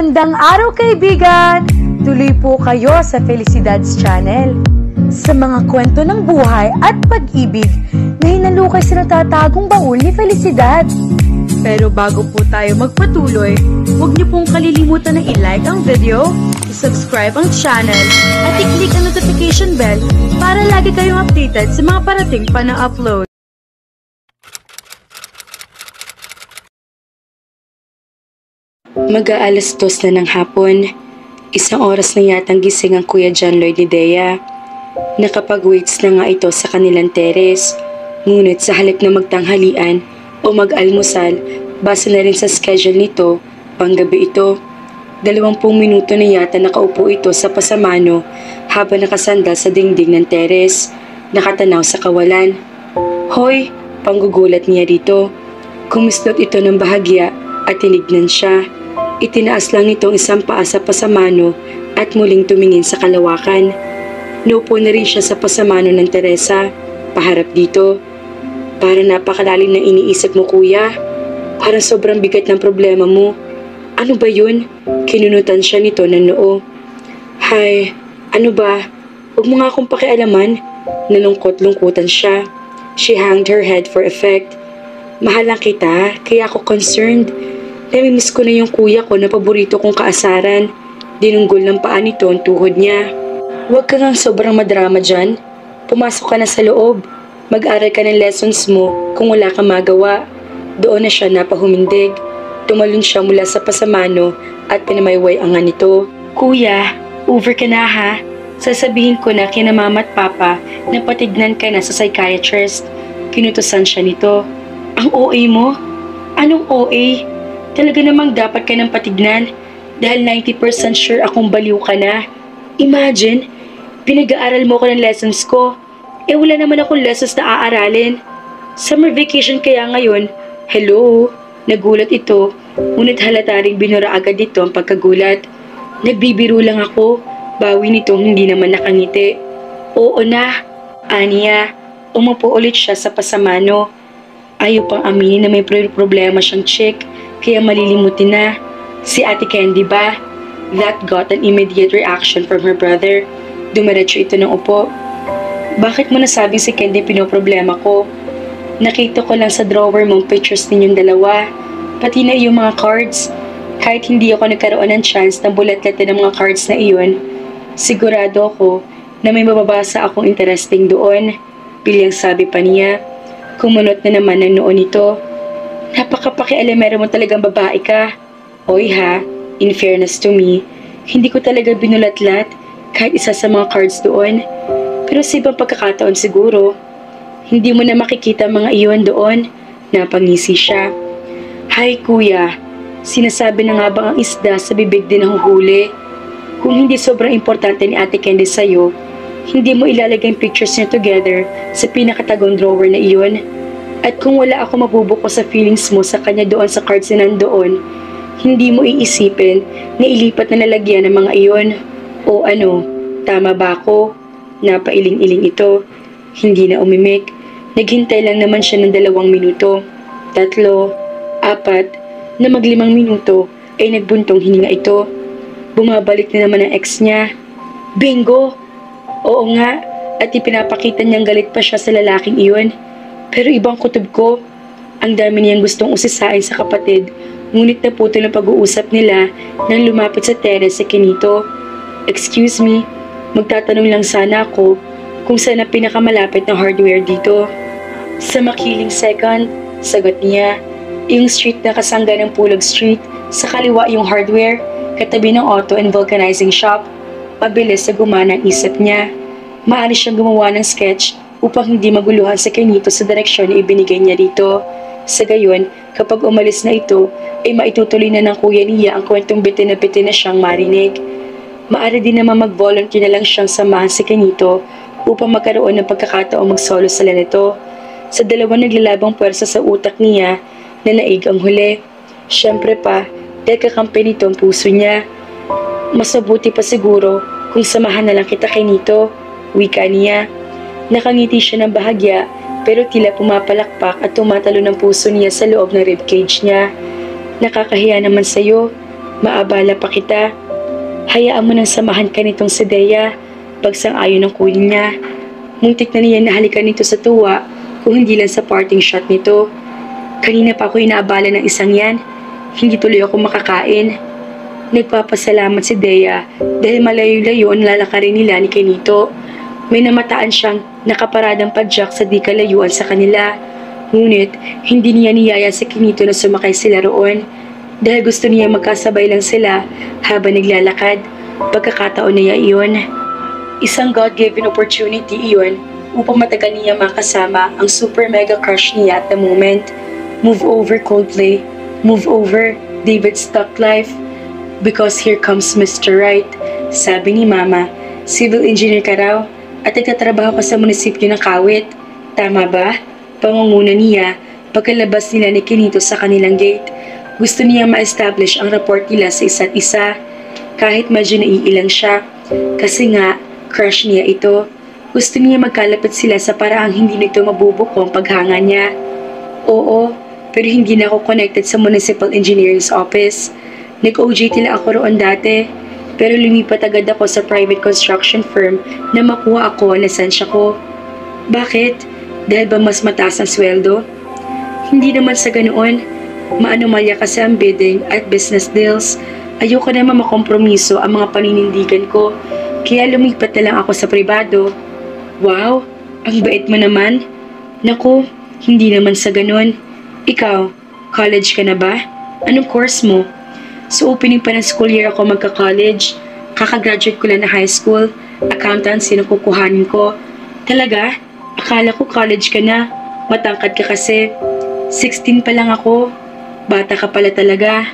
Magandang araw kaibigan! Tuloy po kayo sa Felicidad's Channel. Sa mga kwento ng buhay at pag-ibig na hinalukay sa natatagong baul ni Felicidad. Pero bago po tayo magpatuloy, huwag niyo pong kalilimutan na i-like ang video, i-subscribe ang channel, at i-click ang notification bell para lagi kayong updated sa mga parating pa na upload. Mag-aalas 2 na ng hapon. Isang oras na yatang gising ang Kuya John Lloyd ni Dea. Nakapag-waits na nga ito sa kanilang teres. Ngunit sa halip na magtanghalian o mag-almusal, base na rin sa schedule nito, panggabi ito. 20 minuto na yata nakaupo ito sa pasamano habang nakasandal sa dingding ng teres, nakatanaw sa kawalan. Hoy! Panggugulat niya dito. Kumislot ito ng bahagya at tinignan siya. Itinaas lang nitong isang paa sa pasamano at muling tumingin sa kalawakan. Naupo na rin siya sa pasamano ng Teresa, paharap dito. Para napakalalim na iniisip mo, kuya. Parang sobrang bigat ng problema mo. Ano ba yun? Kinunutan siya nito ng noo. Hay, ano ba? Huwag mo nga akong pakialaman. Nalungkot-lungkutan siya. She hanged her head for effect. Mahal lang kita, kaya ako concerned. Namimiss ko na yung kuya ko na paborito kong kaasaran. Dinunggol ng paa nito ang tuhod niya. Huwag ka ngang sobrang madrama dyan. Pumasok ka na sa loob. Mag-aral ka ng lessons mo kung wala kang magawa. Doon na siya napahumindig. Tumalon siya mula sa pasamano at pinamayway ang nito. Kuya, over ka na ha. Sasabihin ko na kina mama at papa na patignan ka na sa psychiatrist. Kinutusan siya nito. Ang OA mo? Anong OA? Talaga namang dapat ka nang patignan dahil 90% sure akong baliw ka na. Imagine, pinag-aaral mo ko ng lessons ko. Wala naman akong lessons na aaralin. Summer vacation kaya ngayon. Hello? Nagulat ito, ngunit halata ring binura agad dito ang pagkagulat. Nagbibiro lang ako, bawi nitong hindi naman nakangiti. Oo na, aniya, umupo ulit siya sa pasamano. Ayaw pang aminin na may problema siyang chick. Kaya malilimutin na. Si Ate Candy ba? That got an immediate reaction from her brother. Dumiretso ito ng upo. Bakit mo nasabing si Candy pinoproblema ko? Nakita ko lang sa drawer mong pictures ninyong dalawa. Pati na yung mga cards. Kahit hindi ako nagkaroon ng chance na bulat-latin ng mga cards na iyon, sigurado ako na may mababasa akong interesting doon. Bilyang sabi pa niya. Kumunot na naman ang noon nito. Napakapakialamero mo talagang babae ka. Oy ha, in fairness to me, hindi ko talaga binulatlat kahit isa sa mga cards doon. Pero sa ibang pagkakataon siguro, hindi mo na makikita mga iyon doon. Napangisi siya. Hay kuya, sinasabi na nga bang ang isda sa bibig din nahuhuli? Kung hindi sobrang importante ni Ate Candy sa'yo, hindi mo ilalagay ang pictures niyo together sa pinakatagong drawer na iyon. At kung wala ako mabubuko sa feelings mo sa kanya doon sa cards na nandoon, hindi mo iisipin na ilipat na lalagyan ng mga iyon. O ano, tama ba ako? Napailing-iling ito. Hindi na umimik. Naghintay lang naman siya ng 2 minuto. 3, 4, na mag-5 minuto ay nagbuntong hininga ito. Bumabalik na naman ang ex niya. Bingo! Oo nga, at ipinapakita niyang galit pa siya sa lalaking iyon. Pero ibang kutob ko, ang dami niyang gustong usisain sa kapatid, ngunit naputol ang pag-uusap nila nang lumapit sa teres si Kenito. Excuse me, magtatanong lang sana ako kung saan ang pinakamalapit na hardware dito. Sa makiling second, sagot niya, yung street na kasangga ng Pulag Street, sa kaliwa yung hardware, katabi ng auto and vulcanizing shop. Pabilis sa gumana ang isip niya. Maaari siyang gumawa ng sketch upang hindi maguluhan sa Kenito sa direksyon na ibinigay niya dito. Sa gayon, kapag umalis na ito, ay maitutuloy na ng kuya niya ang kwentong bitin na siyang marinig. Maaari din naman mag-volunteer na lang siyang samahan si Kenito upang magkaroon ng pagkakataong mag-solo sa lanito. Sa dalawang naglalabang puwersa sa utak niya, na naig ang huli. Siyempre pa, dahil kakampi nito ang puso niya. Mas mabuti pa siguro kung samahan na lang kita Kenito, wika niya. Nakangiti siya ng bahagya pero tila pumapalakpak at tumatalo ng puso niya sa loob ng ribcage niya. Nakakahiya naman sa'yo. Maabala pa kita. Hayaan mo nang samahan ka nitong si Dea. Pagsang-ayon ng kuya niya. Muntik na niya nahalikan nito sa tuwa kung hindi lang sa parting shot nito. Kanina pa ako inaabala ng isang yan. Hindi tuloy ako makakain. Nagpapasalamat si Dea dahil malayo-layo ang lalakarin nila ni Kenito. May namataan siyang nakaparadang padyak sa di kalayuan sa kanila. Ngunit hindi niya niyaya sa Kenito na sumakay sila roon dahil gusto niya magkasabay lang sila habang naglalakad. Pagkakataon niya iyon. Isang God-given opportunity iyon upang matagal niya makasama ang super mega crush niya at the moment. Move over Coldplay. Move over David Stuck Life. Because here comes Mr. Right. Sabi ni Mama, civil engineer ka raw at nagtatrabaho ka sa munisipyo ng Kawit. Tama ba? Pangunguna niya pagkalabas nila ni Kenito sa kanilang gate. Gusto niya ma-establish ang report nila sa isa't isa. Kahit medyo naiilang siya. Kasi nga, crush niya ito. Gusto niya magkalapit sila sa paraang hindi nito mabubuko ang paghanga niya. Oo, pero hindi na ako connected sa municipal engineering's office. Nag-OJT lang ako roon dati, pero lumipat agad ako sa private construction firm na makuha ako ang lisensya ko. Bakit? Dahil ba mas mataas ang sweldo? Hindi naman sa ganoon. Maanomalya kasi ang bidding at business deals. Ayoko naman makompromiso ang mga paninindigan ko, kaya lumipat na lang ako sa pribado. Wow, ang bait mo naman. Naku, hindi naman sa ganon. Ikaw, college ka na ba? Anong course mo? So opening pa ng school year ako magka-college. Kakagraduate ko lang na high school. Accountancy na kukuhanin ko. Talaga? Akala ko college ka na. Matangkad ka kasi. 16 pa lang ako. Bata ka pala talaga.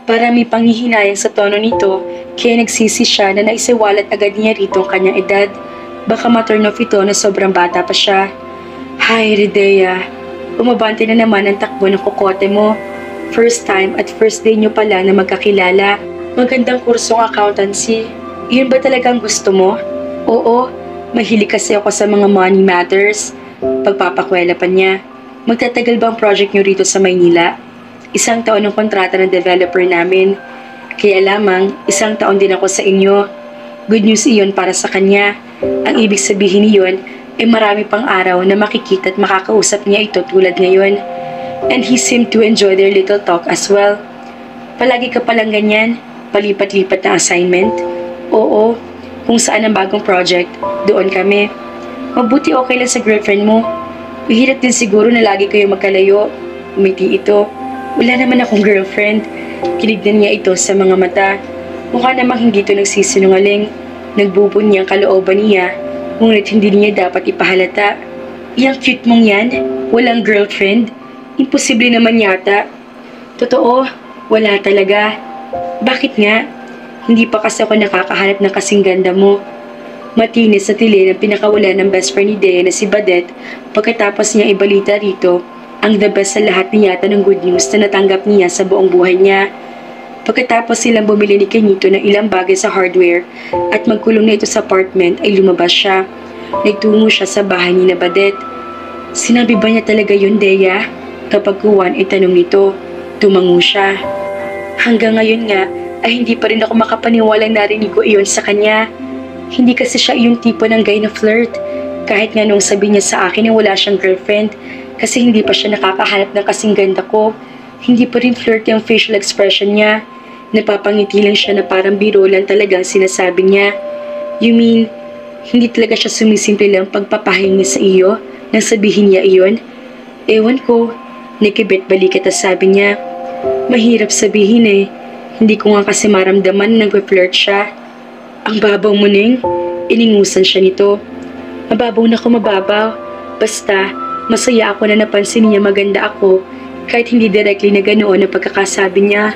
Para may panghihinayang sa tono nito, kaya nagsisi siya na naisiwalat agad niya rito ang kanyang edad. Baka ma-turn off ito na sobrang bata pa siya. Hi, Redea. Umabante na naman ang takbo ng kokote mo. First time at first day nyo pala na magkakilala. Magandang kursong accountancy. Iyon ba talagang gusto mo? Oo, mahilig kasi ako sa mga money matters. Pagpapakwela pa niya. Magtatagal bang project nyo rito sa Maynila? 1 taon ng kontrata ng developer namin. Kaya lamang, 1 taon din ako sa inyo. Good news iyon para sa kanya. Ang ibig sabihin niyon ay marami pang araw na makikita at makakausap niya ito tulad ngayon. And he seemed to enjoy their little talk as well. Palagi ka palang ganyan? Palipat-lipat na assignment? Oo, kung saan ang bagong project, doon kami. Mabuti okay lang sa girlfriend mo. Mahirap din siguro na lagi kayo magkalayo. Umiti ito. Wala naman akong girlfriend. Kinignan niya ito sa mga mata. Mukha namang hindi ito nagsisinungaling. Nagbubunyi ang kalooban niya, ngunit hindi niya dapat ipahalata. Yang cute mong yan? Walang girlfriend? Imposible naman yata. Totoo, wala talaga. Bakit nga? Hindi pa kasi ako nakakahanap ng kasing ganda mo. Matinis na tili ng pinakawala ng best friend ni Dea na si Badet pagkatapos niya ibalita rito ang the best sa lahat niya yata ng good news na natanggap niya sa buong buhay niya. Pagkatapos silang bumili ni Kenito ng ilang bagay sa hardware at magkulong na ito sa apartment ay lumabas siya. Nagtungo siya sa bahay ni na Badet. Sinabi ba niya talaga yun, Dea? Kapag Juan ay tanong nito, tumango siya. Hanggang ngayon nga ay hindi pa rin ako makapaniwalang narinig ko iyon sa kanya. Hindi kasi siya yung tipo ng guy na flirt. Kahit nga nung sabi niya sa akin na wala siyang girlfriend kasi hindi pa siya nakakahanap ng kasing ganda ko. Hindi pa rin flirty ang facial expression niya. Napapangiti lang siya na parang biro lang talagang sinasabi niya. You mean, hindi talaga siya sumisimple lang pagpapahingi sa iyo nang sabihin niya iyon? Ewan ko. Nakibit-balikat at sabi niya, mahirap sabihin eh. Hindi ko nga kasi maramdaman na nagwe-flirt siya. Ang babaw mo, Ning. Iningusan siya nito. Mababaw na ako mababaw. Basta, masaya ako na napansin niya maganda ako kahit hindi directly na ganoon ang pagkakasabi niya.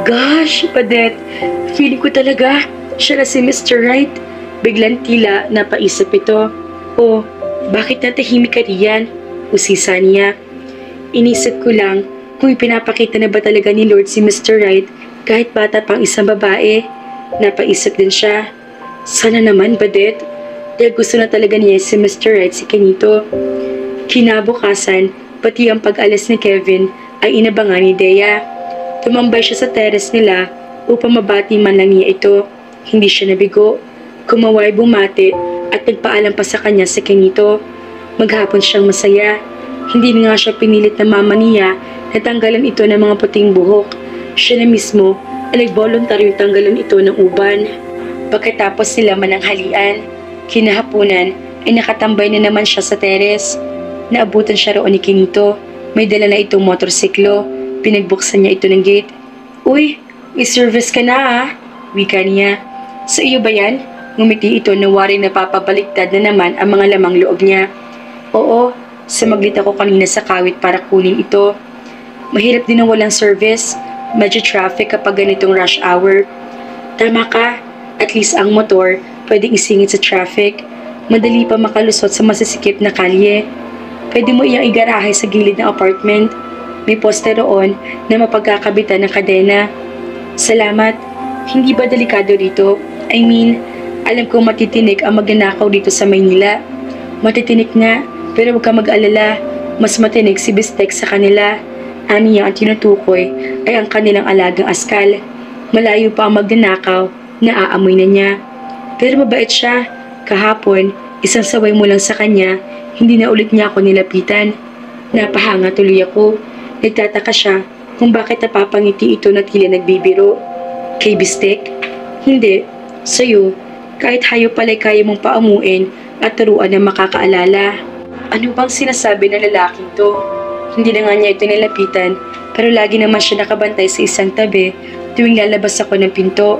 Gosh, Badet, feeling ko talaga siya na si Mr. Right. Biglang tila napaisip ito. Oh, bakit natahimik ka riyan? Usisa niya. Inisip ko lang kung ipinapakita na ba talaga ni Lord si Mr. Right kahit bata pang isang babae. Napaisip din siya. Sana naman, Badet. Dahil gusto na talaga niya si Mr. Right si Kenito. Kinabukasan, pati ang pag-alis ni Kevin ay inabangan ni Dea. Tumambay siya sa teres nila upang mabati man lang niya ito. Hindi siya nabigo. Kumaway bumati at nagpaalam pa sa kanya si Kenito. Maghapon siyang masaya. Hindi nga siya pinilit na mama niya na tanggalan ito ng mga puting buhok. Siya na mismo ay nagboluntaryong tanggalan ito ng uban. Pagkatapos nila mananghalian, kinahaponan ay nakatambay na naman siya sa teres. Naabutan siya roon ni Kenito. May dala na itong motorsiklo. Pinagbuksan niya ito ng gate. "Uy, may service ka na ah," wika niya. "Sa iyo ba yan?" Ngumiti ito na waring napapabaliktad na naman ang mga lamang loob niya. "Oo, sumaglit ako kanina sa kawit para kunin ito. Mahirap din ang walang service. Medyo traffic kapag ganitong rush hour." "Tama ka, at least ang motor pwedeng isingit sa traffic. Madali pa makalusot sa masisikip na kalye. Pwede mo iyang igarahe sa gilid ng apartment. May poste roon na mapagkakabitan ng kadena." "Salamat. Hindi ba delikado rito? I mean, alam kong matitinik ang magnanakaw dito sa Maynila." "Matitinik nga, pero huwag ka mag-alala. Mas matinik si Bistek sa kanila. Aniya ang tinutukoy ay ang kanilang alagang askal. Malayo pa ang magnanakaw, naaamoy na niya. Pero mabait siya. Kahapon, isang saway mo lang sa kanya, hindi na ulit niya ako nilapitan. Napahanga tuloy ako." Nagtataka siya kung bakit napapangiti ito na tila nagbibiro. "Kay Bistek?" "Hindi. Sa'yo. Kahit hayop pala'y kaya mong paamuin at turuan na makakaalala." Ano bang sinasabi ng lalaking to? Hindi na nga niya ito nilapitan, pero lagi naman siya nakabantay sa isang tabi tuwing lalabas ako ng pinto.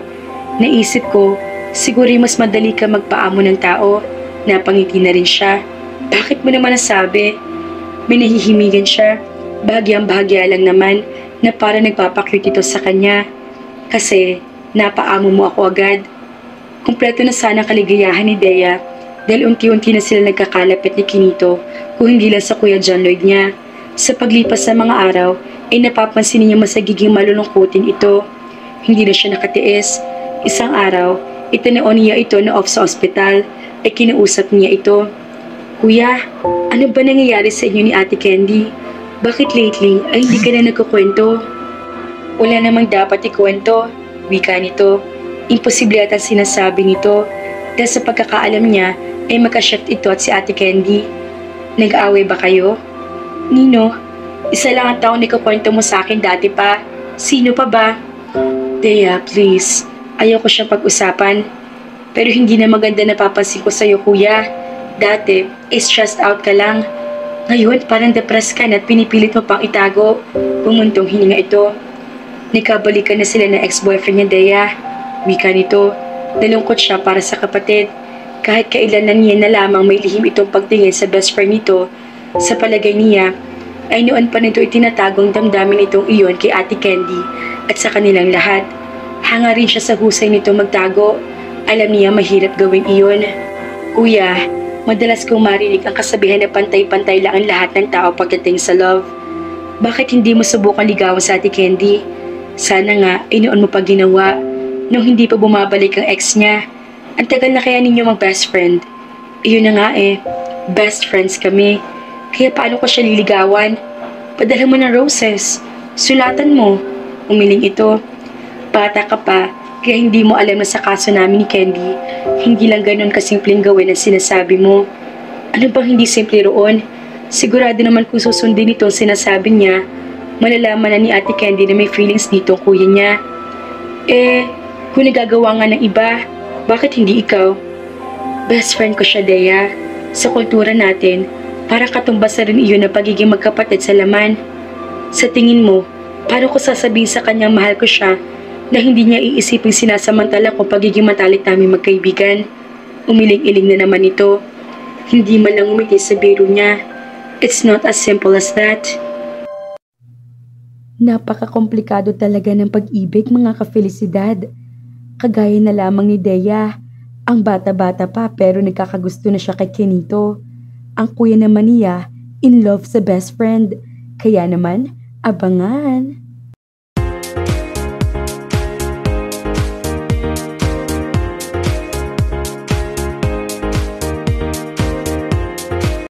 Naisip ko, siguro mas madali ka magpaamo ng tao. Napangiti na rin siya. "Bakit mo naman nasabi?" May nahihimigan siya. Bahagyang-bahagya lang naman na para nagpapakyut ito sa kanya. "Kasi napaamo mo ako agad." Kumpleto na sana kaligayahan ni Dea dahil unti-unti na sila nagkakalapit ni Kenito kung hindi lang sa Kuya John Lloyd niya. Sa paglipas ng mga araw ay napapansin niya mas nagiging malulungkutin ito. Hindi na siya nakatiis. Isang araw, itinoon niya ito na off sa ospital ay kinausap niya ito. "Kuya, ano ba nangyayari sa inyo ni Ate Candy? Bakit lately ay hindi ka na nagkukwento?" "Wala namang dapat ikwento," wika nito. Imposible at ang sinasabi nito dahil sa pagkakaalam niya ay magka-shift ito at si Ate Candy. "Nag-aaway ba kayo?" "Nino, isa lang ang taong nikukwento mo sa akin dati pa. Sino pa ba?" "Dea, please. Ayoko siyang pag-usapan. Pero hindi na maganda napapansin ko sa'yo, kuya. Dati, stressed out ka lang. Ngayon, parang depressed ka na at pinipilit mo pang itago." Pumuntong hininga ito. Nagkabalikan na sila ng ex-boyfriend niya, Dea. Wika nito. Nalungkot siya para sa kapatid. Kahit kailan na niya na lamang may lihim itong pagtingin sa best friend nito, sa palagay niya, ay noon pa nito itinatagong damdamin itong iyon kay Ate Candy at sa kanilang lahat. Hanga rin siya sa husay nito magtago. Alam niya mahirap gawin iyon. "Kuya, madalas kong marinig ang kasabihan na pantay-pantay lang ang lahat ng tao pagdating sa love. Bakit hindi mo subukan ligawan sa Ate Candy? Sana nga ay noon mo pa ginawa, nung hindi pa bumabalik ang ex niya. Ang tagal na kaya ninyo mag-best friend." "Iyon na nga eh, best friends kami. Kaya paano ko siya liligawan? Padala mo ng roses. Sulatan mo." Umiling ito. "Bata ka pa, kaya hindi mo alam na sa kaso namin ni Candy, hindi lang ganun kasimpleng gawin ang sinasabi mo." "Ano bang hindi simple roon? Sigurado naman kung susundin ito ang sinasabi niya, malalaman na ni Ate Candy na may feelings dito ang kuya niya. Kung nagagawa nga ng iba, bakit hindi ikaw?" "Best friend ko siya, Dea. Sa kultura natin, para katumbas na rin iyon na pagiging magkapatid sa laman. Sa tingin mo, paano ko sasabihin sa kanyang mahal ko siya na hindi niya iisiping sinasamantala ko pagiging matalik namin magkaibigan?" Umiling-iling na naman ito. Hindi man lang umiti sa biro niya. It's not as simple as that. Napaka-komplikado talaga ng pag-ibig, mga ka-felisidad. Kagaya na lamang ni Dea, ang bata-bata pa pero nagkakagusto na siya kay Kenito. Ang kuya naman niya, in love sa best friend. Kaya naman, abangan!